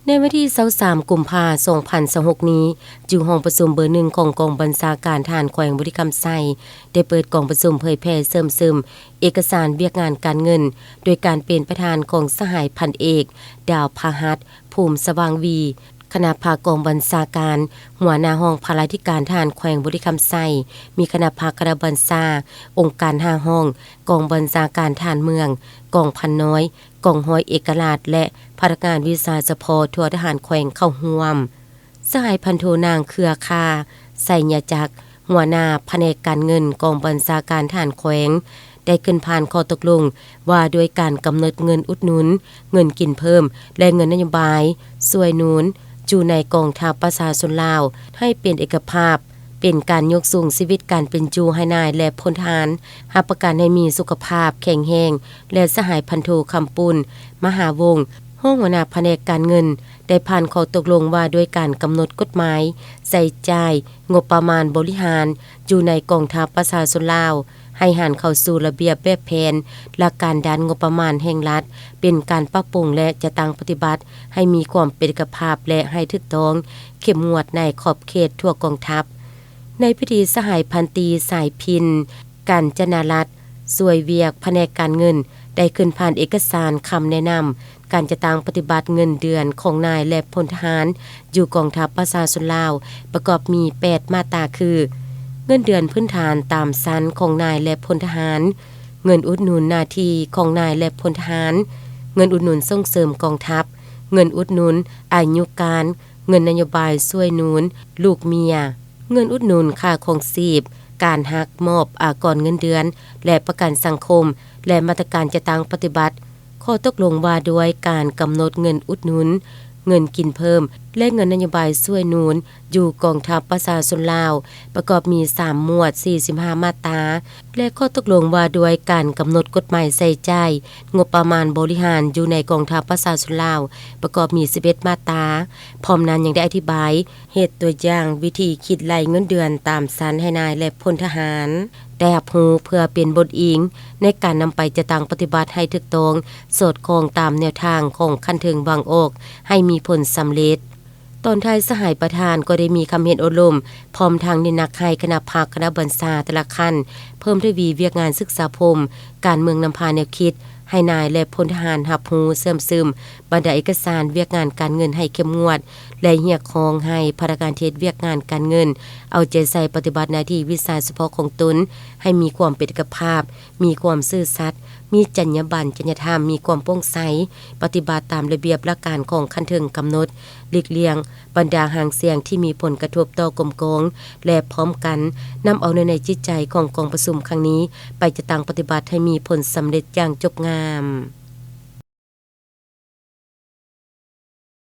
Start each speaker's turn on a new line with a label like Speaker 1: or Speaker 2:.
Speaker 1: ในวันที่23กุมภาพันธ์2026นี้อยู่ห้องประชุมเบอร์1ของกองบัญชาการทหารแขวงบุรีรัมย์ไซได้เปิดกองประชุมเผยแพร่เสริมซึมเอกสารเวียกงานการเงินโดยการเป็นประธานของสหายพันเอกดาวพาหัสภูมิสว่างวีคณะภากองบัญชาการหัวหน้าห้องพลาธิการทหารแขวงบุรีรัมย์ไซมีคณะภาคณะบัญชาองค์การ5ห้องกองบัญชาการทหารเมืองกองพันน้อยกองห้อยเอกราชและพนักงานวิชาเฉพาะทั่วทหารแขวงเข้าร่วมสหายพันโทนางเครือคาไสยจักรหัวหน้าแผนกการเงินกองบัญชาการทหารแขวงได้ขึ้นผ่านข้อตกลงว่าด้วยการกำหนดเงินอุดหนุนเงินกินเพิ่มและเงินนโยบายช่วยหนุนอยู่ในกองทัพประชาชนลาวให้เป็นเอกภาพเป็นการยกสูงชีวิตการเป็นจูให้นายและพลทหารรับประกันให้มีสุขภาพแข็งแรงและสหายพันโทคำปุณมหาวงศ์ห้องหัวหน้าแผนกการเงินได้ผ่านข้อตกลงว่าด้วยการกำหนดกฎหมายใส่จ่ายงบประมาณบริหารอยู่ในกองทัพประชาชนลาวให้หันเข้าสู่ระเบียบแบบแผนหลักการด้านงบประมาณแห่งรัฐเป็นการปรับปรุงและจะตั้งปฏิบัติให้มีความเป็นเอกภาพและให้ถูกต้องเข้มงวดในขอบเขตทั่วกองทัพในพิธีสหายพันตีสายพินกันจนารัตน์สวยเวียกแผนกการเงินได้ขึ้นผ่านเอกสารคำแนะนำการจะตั้งปฏิบัติเงินเดือนของนายและพลทหารอยู่กองทัพประชาชนลาวประกอบมี8มาตราคือเงินเดือนพื้นฐานตามชั้นของนายและพลทหารเงินอุดหนุนหน้าที่ของนายและพลทหารเงินอุดหนุนส่งเสริมกองทัพเงินอุดหนุนอายุการเงินนโยบายช่วยหนุนลูกเมียเงินอุดหนุนค่าครองชีพการหักมอบอากรเงินเดือนและประกันสังคมและมาตรการจะตั้งปฏิบัติข้อตกลงว่าด้วยการกำหนดเงินอุดหนุนเงินกินเพิ่มและเงินนโยบายช่วยหนุนอยู่กองทัพประชาชนลาวประกอบมี3หมวด45มาตราและข้อตกลงว่าด้วยการกำหนดกฎหมายใส่ใจงบประมาณบริหารอยู่ในกองทัพประชาชนลาวประกอบมี11มาตราพร้อมนั้นยังได้อธิบายเหตุตัวอย่างวิธีคิดรายเงินเดือนตามชั้นให้นายและพลทหารได้รับรู้เพื่อเป็นบทอิงในการนำไปจะตั้งปฏิบัติให้ถูกต้องสอดคล้องตามแนวทางของคันถึงวางออกให้มีผลสำเร็จตอนท้ายสหายประธานก็ได้มีคำเห็นอบรมพร้อมทางนินักให้คณะภาคคณะบัญชาแต่ละขั้นเพิ่มทวีเวียกงานศึกษาพรมการเมืองนำพาแนวคิดให้นายและพลทหารรับรู้เสริมซึมบรรดาเอกสารเวียกงานการเงินให้เข้มงวดและเรียกร้องให้พนักงานเทศเวียกงานการเงินเอาใจใส่ปฏิบัติหน้าที่วิชาเฉพาะของตนให้มีความเป็นเอกภาพมีความซื่อสัตย์มีจรรยาบรรณจรรยธรรมมีความโปร่งใสปฏิบัติตามระเบียบหลักการของคันถึงกำหนดหลีกเลี่ยงบรรดาหางเสียงที่มีผลกระทบต่อกรมกองและพร้อมกันนำเอาในจิตใจของกองประชุมครั้งนี้ไปจะตั้งปฏิบัติให้มีผลสำเร็จอย่างจบงาม